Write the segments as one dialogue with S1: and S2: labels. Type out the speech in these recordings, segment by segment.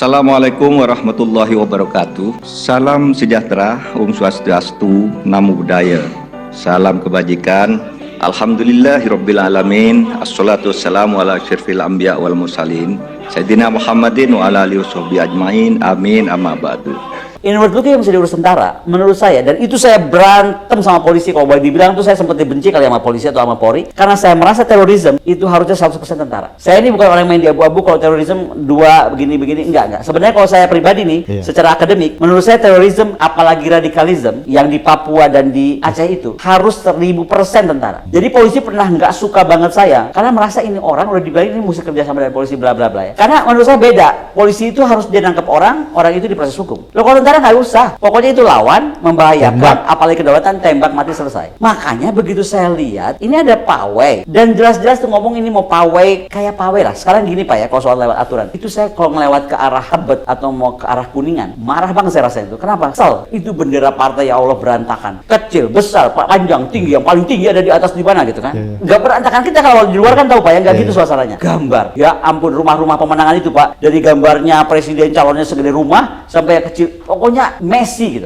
S1: Assalamualaikum warahmatullahi wabarakatuh. Salam sejahtera, Om Swastiastu, Namo Buddhaya. Salam kebajikan. Alhamdulillahirabbil alamin. Assalatu wassalamu ala asyrafil anbiya wal mursalin Sayyidina Muhammadin wa ala alihi washabihi ajmain. Amin amma ba'du.
S2: Inward looking yang bisa diurus tentara, menurut saya, dan itu saya berantem sama polisi. Kalau boleh dibilang tuh saya sempat dibenci kali sama polisi atau sama Polri, karena saya merasa terorisme itu harusnya 100% tentara. Saya ini bukan orang yang main di abu-abu kalau terorisme enggak. Sebenarnya kalau saya pribadi nih, secara akademik, menurut saya terorisme, apalagi radikalisme yang di Papua dan di Aceh itu harus 1000% tentara. Jadi polisi pernah nggak suka banget saya, karena merasa ini orang udah dibilang ini mesti kerja sama dengan polisi bla bla bla ya. Karena menurut saya beda, polisi itu harus dia nangkep orang itu diproses hukum. Loh kalau tentara nggak usah, pokoknya itu lawan, membahayakan, apalagi kedaulatan, tembak mati selesai. Makanya begitu saya lihat, ini ada pawai, dan jelas-jelas tuh ngomong ini mau pawai, kayak pawai lah. Sekarang gini Pak ya, kalau soal lewat aturan, itu saya kalau ngelewat ke arah Tebet atau mau ke arah Kuningan, marah banget saya rasa itu. Kenapa? Kesel, itu bendera partai ya Allah berantakan, kecil, besar, panjang, tinggi, yang paling tinggi ada di atas di mana gitu kan? Nggak berantakan. Kita kalau di luar kan tahu Pak ya, nggak gitu suasananya. Gambar, ya ampun, rumah-rumah pemenangan itu Pak, dari gambarnya presiden calonnya segede rumah sampai kecil, pokoknya Messi gitu.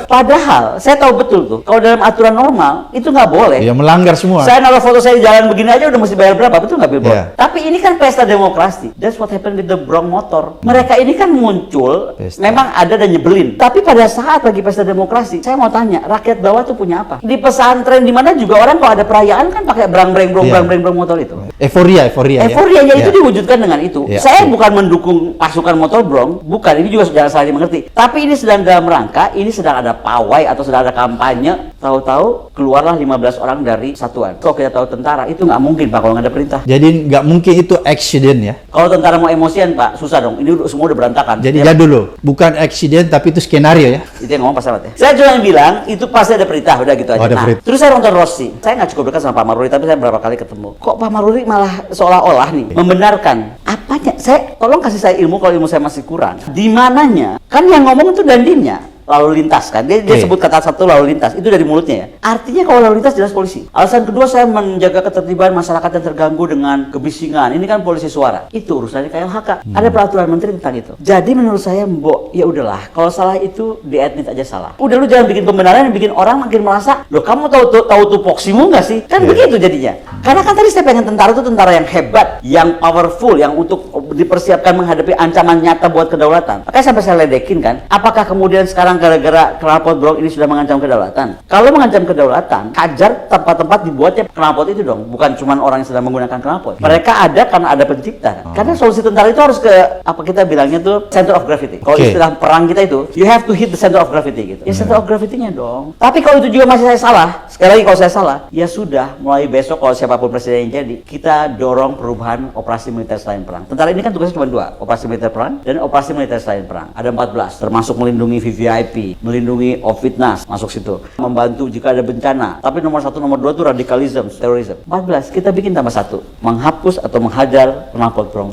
S2: Padahal saya tahu betul tuh kalau dalam aturan normal itu nggak boleh.
S3: Ya melanggar semua.
S2: Saya naruh foto saya di jalan begini aja udah mesti bayar berapa, betul nggak billboard? Tapi ini kan pesta demokrasi. That's what happened with the Bronx Motor. Mereka ini kan muncul, memang ada dan nyebelin. Tapi pada saat lagi pesta demokrasi, saya mau tanya, rakyat bawah tuh punya apa? Di pesantren di mana juga orang kalau ada perayaan kan pakai brang-breng motor itu. Euforianya itu diwujudkan dengan itu. Saya bukan mendukung pasukan motor brong, bukan. Ini juga jangan salah dimengerti. Tapi ini sedang dalam rangka, ini sedang ada pawai atau sedang ada kampanye, tahu-tahu keluarlah 15 orang dari satuan. Kalau kita tahu tentara, itu nggak mungkin Pak kalau nggak ada perintah.
S3: Jadi nggak mungkin itu accident ya?
S2: Kalau tentara mau emosian Pak, susah dong. Ini semua udah berantakan.
S3: Jadi ya dulu, bukan accident tapi itu skenario ya?
S2: Itu yang ngomong Pak Sahabat ya. Saya cuma bilang, itu pasti ada perintah, udah gitu aja. Terus saya nonton Rossi. Saya nggak cukup dekat sama Pak Maruri, tapi saya berapa kali ketemu. Kok Pak Maruri malah seolah-olah nih membenarkan apanya? Saya tolong kasih saya ilmu kalau ilmu saya masih kurang. Di mananya? Kan yang ngomong itu Dandinnya. Lalu lintas kan, dia sebut kata satu lalu lintas, itu dari mulutnya ya. Artinya kalau lalu lintas jelas polisi. Alasan kedua, saya menjaga ketertiban masyarakat yang terganggu dengan kebisingan. Ini kan polisi suara. Itu urusannya KLHK. Ada peraturan menteri tentang itu. Jadi menurut saya, Mbok, ya udahlah. Kalau salah itu diadmit aja salah. Udah lu jangan bikin pembenaran yang bikin orang makin merasa, loh kamu tahu tupoksimu nggak sih? Kan begitu jadinya. Karena kan tadi saya pengen tentara itu tentara yang hebat, yang powerful, yang untuk dipersiapkan menghadapi ancaman nyata buat kedaulatan. Makanya sampai saya ledekin kan, apakah kemudian sekarang gara-gara knalpot brong ini sudah mengancam kedaulatan? Kalau mengancam kedaulatan, hajar tempat-tempat dibuatnya knalpot itu dong, bukan cuma orang yang sedang menggunakan knalpot. Mereka ada karena ada pencipta. Karena solusi tentara itu harus ke apa kita bilangnya tuh center of gravity. Kalau istilah perang kita itu, you have to hit the center of gravity gitu. Ya center of gravity-nya dong. Tapi kalau itu juga masih saya salah, sekali lagi kalau saya salah, ya sudah, mulai besok kalau siapapun presiden yang jadi, kita dorong perubahan operasi militer selain perang. Tentara ini kan tugasnya cuma 2, operasi militer perang dan operasi militer selain perang. Ada 14, termasuk melindungi VVIP, melindungi Ofitnas, masuk situ, membantu jika ada bencana. Tapi nomor 1, nomor 2 itu radikalisme, terorisme. 14, kita bikin tambah 1, menghapus atau menghajar knalpot brong.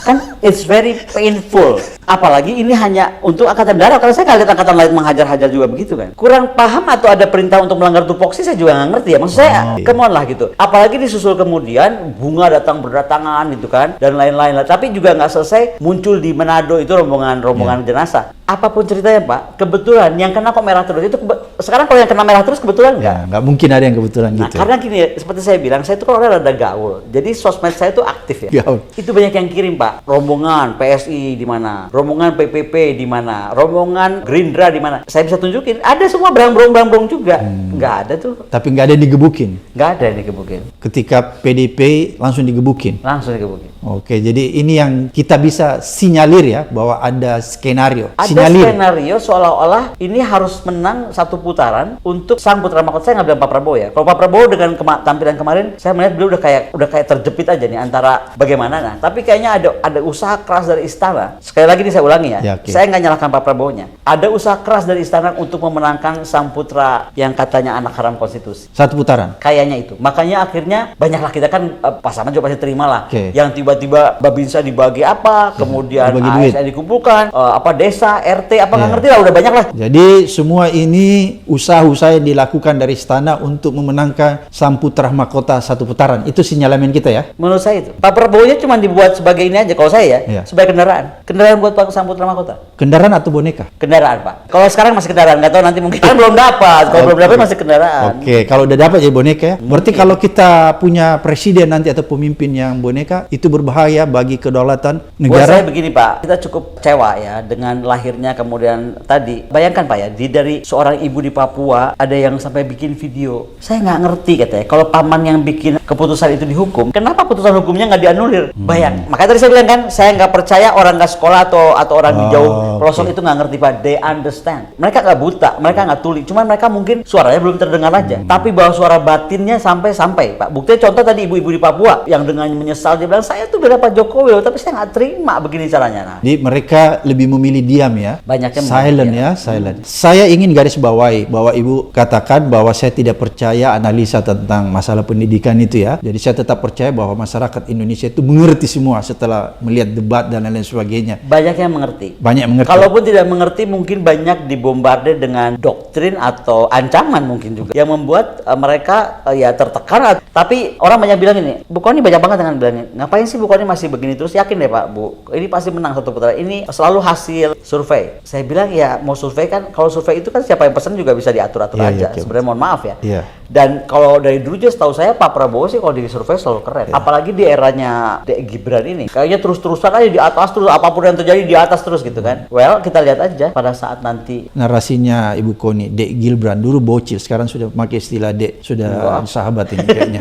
S2: Kan it's very painful. Apalagi ini hanya untuk angkatan darat. Kalau saya nggak lihat angkatan lain menghajar-hajar juga begitu kan. Kurang paham atau ada perintah untuk melanggar tupoksi, saya juga nggak ngerti ya. Maksud saya, come on lah gitu. Apalagi disusul kemudian bunga datang berdatangan gitu kan, dan lain-lain lah. Tapi juga nggak selesai muncul di Manado itu rombongan jenazah. Apapun ceritanya Pak, kebetulan yang kena kok merah terus itu sekarang kalau yang kena merah terus kebetulan nggak?
S3: Nggak mungkin ada yang kebetulan gitu. Nah,
S2: karena gini ya, seperti saya bilang, saya itu kalau rada gaul. Jadi sosmed saya itu aktif ya. Itu banyak yang kirim Pak. Rombongan PSI di mana? Rombongan PPP di mana? Rombongan Gerindra di mana? Saya bisa tunjukin. Ada semua brang-brong juga. Nggak ada tuh.
S3: Tapi nggak ada yang digebukin?
S2: Nggak ada yang digebukin.
S3: Ketika PDP langsung digebukin?
S2: Langsung digebukin.
S3: Oke, jadi ini yang kita bisa sinyalir ya, bahwa ada skenario.
S2: Ada skenario seolah-olah ini harus menang satu putaran untuk sang putra mahkota. Saya nggak bilang Pak Prabowo ya. Kalau Pak Prabowo dengan tampilan kemarin, saya melihat beliau udah kayak terjepit aja nih antara bagaimana. Nah, tapi kayaknya ada usaha keras dari istana. Sekali lagi nih saya ulangi ya. Saya nggak nyalahkan Pak Prabowo-nya. Ada usaha keras dari istana untuk memenangkan sang putra yang katanya anak haram konstitusi.
S3: Satu putaran?
S2: Kayaknya itu. Makanya akhirnya banyaklah kita kan pasangan juga pasti terima lah. Yang tiba-tiba Babinsa dibagi apa, kemudian ASN dikumpulkan, desa, RT, apa nggak ngerti lah, udah banyak lah.
S3: Jadi semua ini usaha-usaha yang dilakukan dari istana untuk memenangkan Samputra Mahkota satu putaran. Itu sinyalemen kita ya.
S2: Menurut saya itu. Pak Prabowo-nya cuma dibuat sebagai ini aja, kalau saya ya,
S3: Iya.
S2: sebagai kendaraan. Kendaraan buat Pak Samputra Mahkota.
S3: Kendaraan atau boneka?
S2: Kendaraan, Pak. Kalau sekarang masih kendaraan, nggak tahu nanti mungkin kan belum dapat. Kalau belum dapat masih kendaraan.
S3: Oke, kalau udah dapat jadi boneka ya. Berarti kalau kita punya presiden nanti atau pemimpin yang boneka, itu berbahaya bagi kedaulatan
S2: Buat saya
S3: negara.
S2: begini Pak, kita cukup kecewa ya dengan lahirnya kemudian tadi. Bayangkan Pak ya, dari seorang ibu di Papua ada yang sampai bikin video. Saya nggak ngerti katanya, kalau paman yang bikin keputusan itu dihukum, kenapa putusan hukumnya nggak dianulir? Bayang. Makanya tadi saya bilang kan, saya nggak percaya orang nggak sekolah atau orang di jauh pelosok itu nggak ngerti Pak. They understand. Mereka nggak buta, mereka nggak tuli. Cuman mereka mungkin suaranya belum terdengar aja. Tapi bahwa suara batinnya sampai Pak. Buktinya contoh tadi ibu-ibu di Papua yang dengan menyesal dia bilang saya tuh bela Pak Jokowi loh, tapi saya nggak terima begini caranya. Nah,
S3: Jadi mereka lebih memilih diam ya.
S2: Banyaknya
S3: Silent
S2: memilih
S3: ya, silent. Saya ingin garis bawahi bahwa Ibu katakan bahwa saya tidak percaya analisa tentang masalah pendidikan itu ya. Jadi saya tetap percaya bahwa masyarakat Indonesia itu mengerti semua setelah melihat debat dan lain-lain sebagainya.
S2: banyak yang mengerti.
S3: Banyak mengerti.
S2: Kalaupun tidak mengerti, mungkin banyak dibombardir dengan doktrin atau ancaman mungkin juga yang membuat mereka ya tertekan. Tapi orang banyak bilang ini, Bu Kony banyak banget dengan bilang ini, ngapain sih Bu Kony masih begini terus? Yakin deh Pak, Bu, ini pasti menang satu putaran. Ini selalu hasil survei. Saya bilang ya mau survei kan, kalau survei itu kan siapa yang pesan juga bisa diatur-atur
S3: Iya,
S2: aja.
S3: iya,
S2: Sebenarnya mohon maaf ya.
S3: Iya.
S2: Dan kalau dari dulu aja setahu saya Pak Prabowo sih kalau di survei selalu keren. Apalagi di eranya Dek Gibran ini. Kayaknya terus-terusan aja di atas terus, apapun yang terjadi di atas terus gitu kan. Well, kita lihat aja pada saat nanti.
S3: Narasinya Ibu Kony, Dek Gibran dulu bocil, sekarang sudah pakai istilah Dek, sudah sahabat ini kayaknya.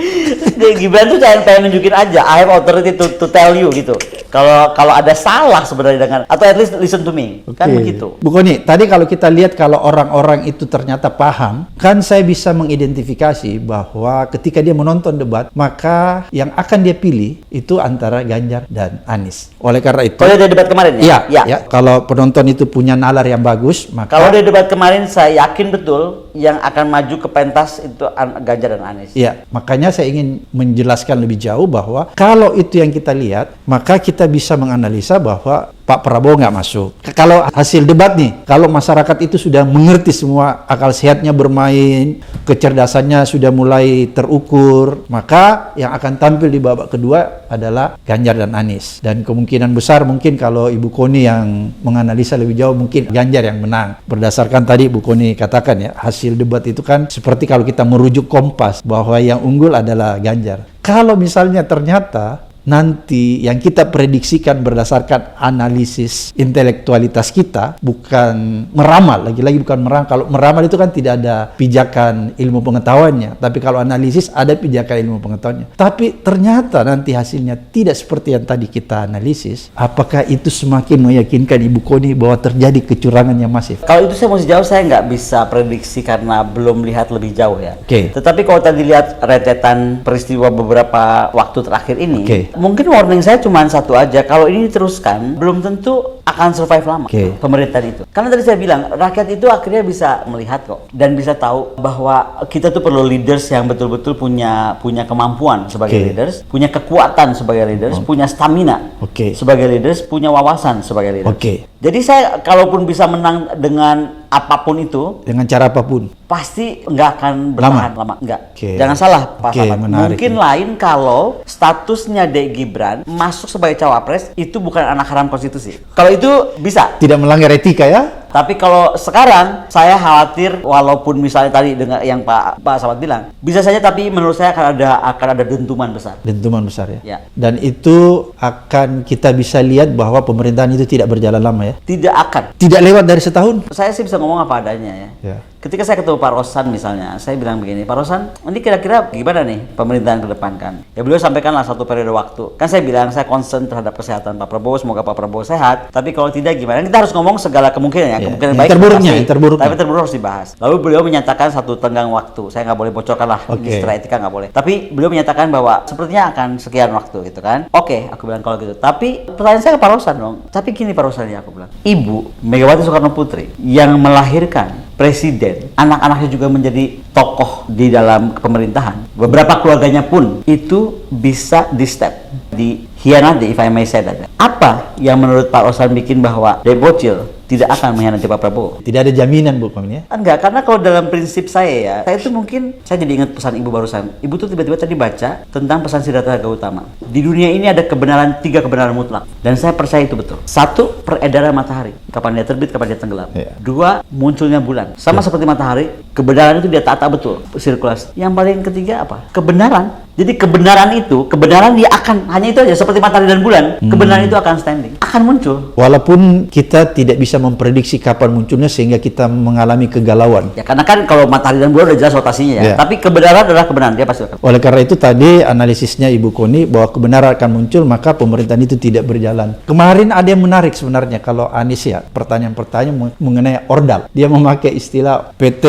S2: Dek Gibran tuh pengen nunjukin aja, I have authority to tell you gitu. Kalau ada salah sebenarnya dengan, atau at least listen to me. Kan begitu.
S3: Bu Kony, tadi kalau kita lihat kalau orang-orang itu ternyata paham, kan saya bisa mengidentifikasi bahwa ketika dia menonton debat, maka yang akan dia pilih itu antara Ganjar dan Anies. Oleh karena itu,
S2: Kalau dari debat kemarin
S3: iya,
S2: ya?
S3: ya, kalau penonton itu punya nalar yang bagus, maka
S2: Kalau dari debat kemarin saya yakin betul yang akan maju ke pentas itu Ganjar dan Anies.
S3: iya, makanya saya ingin menjelaskan lebih jauh bahwa kalau itu yang kita lihat, maka kita bisa menganalisa bahwa Pak Prabowo nggak masuk. Kalau hasil debat nih, kalau masyarakat itu sudah mengerti semua, akal sehatnya bermain, kecerdasannya sudah mulai terukur, maka yang akan tampil di babak kedua adalah Ganjar dan Anies. Dan kemungkinan besar mungkin kalau Ibu Kony yang menganalisa lebih jauh, mungkin Ganjar yang menang. Berdasarkan tadi Ibu Kony katakan ya, hasil debat itu kan seperti kalau kita merujuk Kompas bahwa yang unggul adalah Ganjar. Kalau misalnya ternyata nanti yang kita prediksikan berdasarkan analisis intelektualitas kita, bukan meramal, lagi-lagi bukan meramal. Kalau meramal itu kan tidak ada pijakan ilmu pengetahuannya, tapi kalau analisis ada pijakan ilmu pengetahuannya. Tapi ternyata nanti hasilnya tidak seperti yang tadi kita analisis, apakah itu semakin meyakinkan Ibu Kony bahwa terjadi kecurangan yang masif?
S2: Kalau itu saya masih jauh, saya nggak bisa prediksi karena belum lihat lebih jauh ya.
S3: Oke.
S2: Tetapi kalau tadi lihat rentetan peristiwa beberapa waktu terakhir ini,
S3: Oke.
S2: mungkin warning saya cuma satu aja. Kalau ini diteruskan, belum tentu akan survive lama pemerintahan itu. Karena tadi saya bilang, rakyat itu akhirnya bisa melihat kok dan bisa tahu bahwa kita tuh perlu leaders yang betul-betul punya kemampuan sebagai leaders, punya kekuatan sebagai leaders, punya stamina sebagai leaders, punya wawasan sebagai leaders. Jadi saya kalaupun bisa menang dengan apapun itu,
S3: dengan cara apapun,
S2: pasti nggak akan bertahan lama. Nggak. Jangan salah Pak Samad. Mungkin lain kalau statusnya Dek Gibran masuk sebagai cawapres itu bukan anak haram konstitusi. Kalau itu bisa.
S3: tidak melanggar etika ya.
S2: Tapi kalau sekarang saya khawatir, walaupun misalnya tadi dengan yang Pak Samad bilang, bisa saja, tapi menurut saya akan ada dentuman besar.
S3: Dentuman besar ya.
S2: Ya.
S3: Dan itu akan kita bisa lihat bahwa pemerintahan itu tidak berjalan lama ya.
S2: Tidak akan.
S3: Tidak lewat dari setahun.
S2: Saya sih bisa ngomong apa adanya ya.
S3: Ya.
S2: Ketika saya ketemu Pak Rosan misalnya, saya bilang begini, Pak Rosan, ini kira-kira gimana nih pemerintahan ke depan kan? Ya beliau sampaikanlah satu periode waktu. Kan saya bilang, saya concern terhadap kesehatan Pak Prabowo, semoga Pak Prabowo sehat. Tapi kalau tidak gimana? Kita harus ngomong segala kemungkinan ya. Kemungkinan baik
S3: terburuknya,
S2: pasti,
S3: yang terburuknya.
S2: tapi terburuk harus dibahas. Lalu beliau menyatakan satu tenggang waktu. Saya nggak boleh bocorkan lah, ini secara etika nggak boleh. Tapi beliau menyatakan bahwa sepertinya akan sekian waktu gitu kan. Oke, aku bilang kalau gitu. Tapi pertanyaan saya ke Pak Rosan dong. Tapi gini Pak Rosan ya, aku bilang, Ibu Megawati Soekarno Putri yang melahirkan presiden, anak-anaknya juga menjadi tokoh di dalam pemerintahan. Beberapa keluarganya pun itu bisa di step dikhianati, if I may say that. Apa yang menurut Pak Osman bikin bahwa Debocil tidak akan mengkhianati Pak Prabowo?
S3: Tidak ada jaminan, Bu Pamin, ya?
S2: Enggak, karena kalau dalam prinsip saya itu mungkin, saya jadi ingat pesan Ibu barusan. Ibu tuh tiba-tiba tadi baca tentang pesan Siddhartha Gautama. Di dunia ini ada kebenaran, 3 kebenaran mutlak. Dan saya percaya itu betul. 1, peredaran matahari. Kapan dia terbit, kapan dia tenggelam. 2, munculnya bulan. Sama seperti matahari, kebenaran itu dia tata betul, sirkulasi. Yang paling ketiga apa? Kebenaran. Jadi kebenaran itu, kebenaran dia akan, hanya itu aja, seperti matahari dan bulan, kebenaran itu akan standing, akan muncul.
S3: Walaupun kita tidak bisa memprediksi kapan munculnya sehingga kita mengalami kegalauan.
S2: Ya karena kan kalau matahari dan bulan udah jelas rotasinya ya. Tapi kebenaran adalah kebenaran, dia pasti akan.
S3: Oleh karena itu tadi analisisnya Ibu Koni bahwa kebenaran akan muncul, maka pemerintahan itu tidak berjalan. Kemarin ada yang menarik sebenarnya kalau Anies ya, pertanyaan-pertanyaan mengenai ordal. Dia memakai istilah PT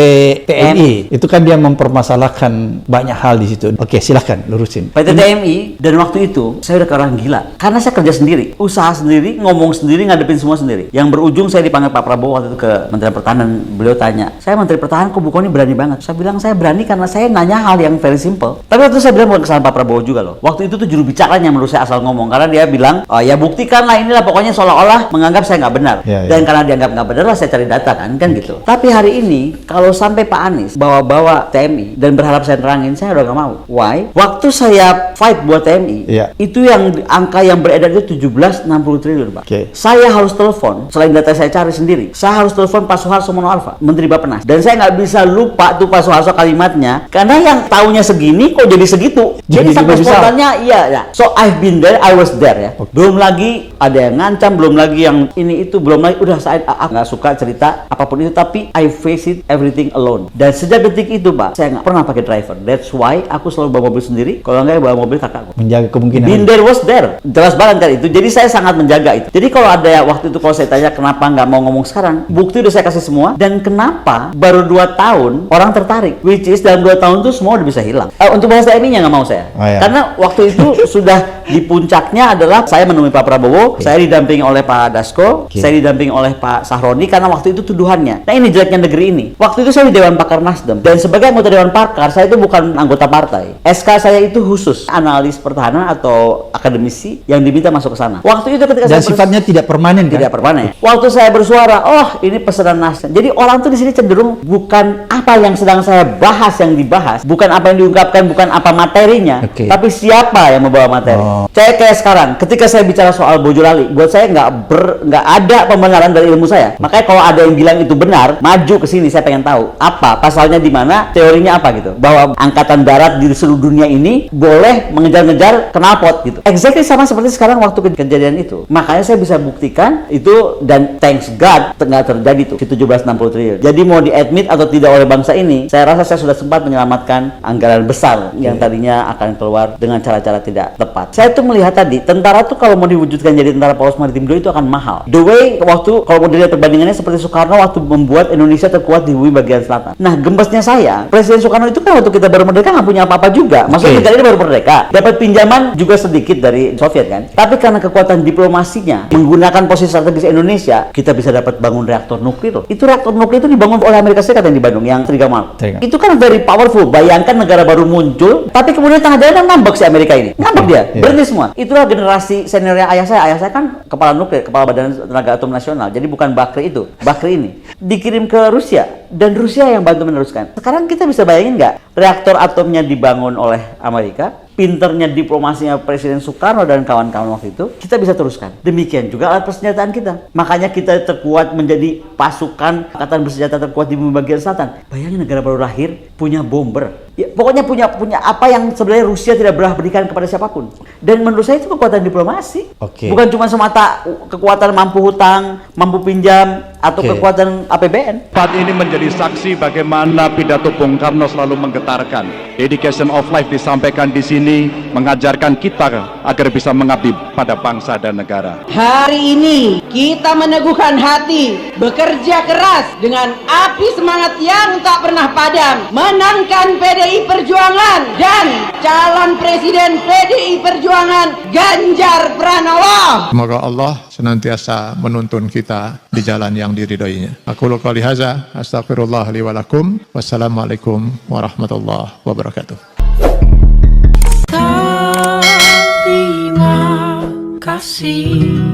S3: TNI. Itu kan dia mempermasalahkan banyak hal di situ. Oke, silahkan lurusin.
S2: PT TMI, dan waktu itu saya udah ke orang gila karena saya kerja sendiri, usaha sendiri, ngomong sendiri, ngadepin semua sendiri. Yang berujung saya dipanggil Pak Prabowo waktu itu ke Menteri Pertahanan. Beliau tanya, saya Menteri Pertahanan kok Bu Koni berani banget? Saya bilang saya berani karena saya nanya hal yang very simple. Tapi waktu itu saya bilang bukan kesalahan Pak Prabowo juga loh. Waktu itu tuh juru bicaranya menurut saya asal ngomong, karena dia bilang, oh ya buktikanlah inilah, pokoknya seolah-olah menganggap saya nggak benar. Dan karena dianggap nggak benar lah saya cari data kan gitu. Tapi hari ini kalau sampai Pak Anies bawa-bawa TMI dan berharap saya terangin, saya udah nggak mau. Why? Waktu saya fight buat TMI, itu yang angka yang beredar itu 17,60 triliun, Pak. Saya harus telepon, selain data saya cari sendiri, saya harus telepon Pak Soeharto Mono Arfa, Menteri Bappenas. Dan saya nggak bisa lupa tuh Pak Soeharto kalimatnya, karena yang taunya segini kok jadi segitu. Jadi sampai spontannya, iya. So I've been there, I was there ya. Belum lagi ada yang ngancam, belum lagi yang ini itu, belum lagi udah saya nggak suka cerita apapun itu, tapi I face it everything alone. Dan sejak detik itu, Pak, saya nggak pernah pakai driver. That's why aku selalu bawa mobil sendiri. Kalau nggak bawa mobil kakakku.
S3: Menjaga kemungkinan.
S2: Been there was there. Jelas banget kan itu. Jadi saya sangat menjaga itu. Jadi kalau ada waktu itu kalau saya tanya kenapa nggak mau ngomong sekarang, bukti udah saya kasih semua. Dan kenapa baru 2 tahun orang tertarik, which is dalam 2 tahun itu semua udah bisa hilang. Untuk bahas TMI-nya nggak mau saya. Karena waktu itu sudah di puncaknya adalah saya menemui Pak Prabowo, saya didampingi oleh Pak Dasko, saya didampingi oleh Pak Sahroni, karena waktu itu tuduhannya. Nah ini jeleknya negeri ini. Waktu itu saya di Dewan Pakar Nasdem, dan sebagai anggota Dewan Pakar saya itu bukan anggota partai. SK saya itu khusus analis pertahanan atau akademisi yang diminta masuk ke sana. Waktu itu ketika
S3: dan sifatnya tidak permanen,
S2: tidak permanen. Waktu saya bersuara, oh ini pesanan Nasdem. Jadi orang tuh di sini cenderung bukan apa yang sedang saya bahas yang dibahas, bukan apa yang diungkapkan, bukan apa materinya, tapi siapa yang membawa materi. Saya kayak sekarang, ketika saya bicara soal Bojolali, buat saya nggak ada pembenaran dari ilmu saya. Makanya kalau ada yang bilang itu benar, maju ke sini, saya pengen tahu apa pasalnya, di mana, teorinya apa gitu. Bahwa angkatan darat di seluruh dunia ini boleh mengejar-ngejar knalpot gitu. Exactly sama seperti sekarang waktu kejadian itu. Makanya saya bisa buktikan itu, dan thanks God nggak terjadi tuh 17,60 triliun. Jadi mau di-admit atau tidak oleh bangsa ini, saya rasa saya sudah sempat menyelamatkan anggaran besar yang tadinya akan keluar dengan cara-cara tidak tepat. Saya tuh melihat tadi, tentara tuh kalau mau diwujudkan jadi tentara poros maritim dunia itu akan mahal. The way waktu kalau mau dilihat perbandingannya seperti Soekarno waktu membuat Indonesia terkuat di bumi bagian selatan. Nah, gembesnya saya, Presiden Soekarno itu kan waktu kita baru merdeka nggak punya apa-apa juga. Maksudnya negara ini baru merdeka, dapat pinjaman juga sedikit dari Soviet kan. Tapi karena kekuatan diplomasinya, menggunakan posisi strategis Indonesia, kita bisa dapat bangun reaktor nuklir. Itu reaktor nuklir itu dibangun oleh Amerika Serikat yang di Bandung, yang Trigamark. Itu kan very powerful. Bayangkan negara baru muncul, tapi kemudian tengah jalan ngambek si Amerika ini. Ngambek dia, berhenti semua. Itulah generasi seniornya ayah saya. Ayah saya kan kepala nuklir, kepala Badan Tenaga Atom Nasional. Jadi bukan Bakri itu, Bakri ini dikirim ke Rusia, dan Rusia yang bantu meneruskan. Sekarang kita bisa bayangin nggak, reaktor atomnya dibangun oleh Amerika, pinternya diplomasinya Presiden Soekarno dan kawan-kawan waktu itu, kita bisa teruskan. Demikian juga alat persenjataan kita. Makanya kita terkuat menjadi pasukan angkatan bersenjata terkuat di bumi bagian selatan. Bayangin negara baru lahir punya bomber. Ya, pokoknya punya apa yang sebenarnya Rusia tidak pernah berikan kepada siapapun. Dan menurut saya itu kekuatan diplomasi. Bukan cuma semata kekuatan mampu hutang, mampu pinjam, atau kekuatan APBN.
S4: Saat ini menjadi saksi bagaimana pidato Bung Karno selalu menggetarkan. Dedication of life disampaikan di sini, mengajarkan kita agar bisa mengabdi pada bangsa dan negara.
S5: Hari ini kita meneguhkan hati, bekerja keras dengan api semangat yang tak pernah padam, menangkan PDI Perjuangan dan calon presiden PDI Perjuangan Ganjar Pranowo.
S6: Semoga Allah senantiasa menuntun kita di jalan yang diridhoinya. Aku qouli hadza, astaghfirullah li wa lakum. Wassalamualaikum warahmatullahi wabarakatuh.
S7: kasih.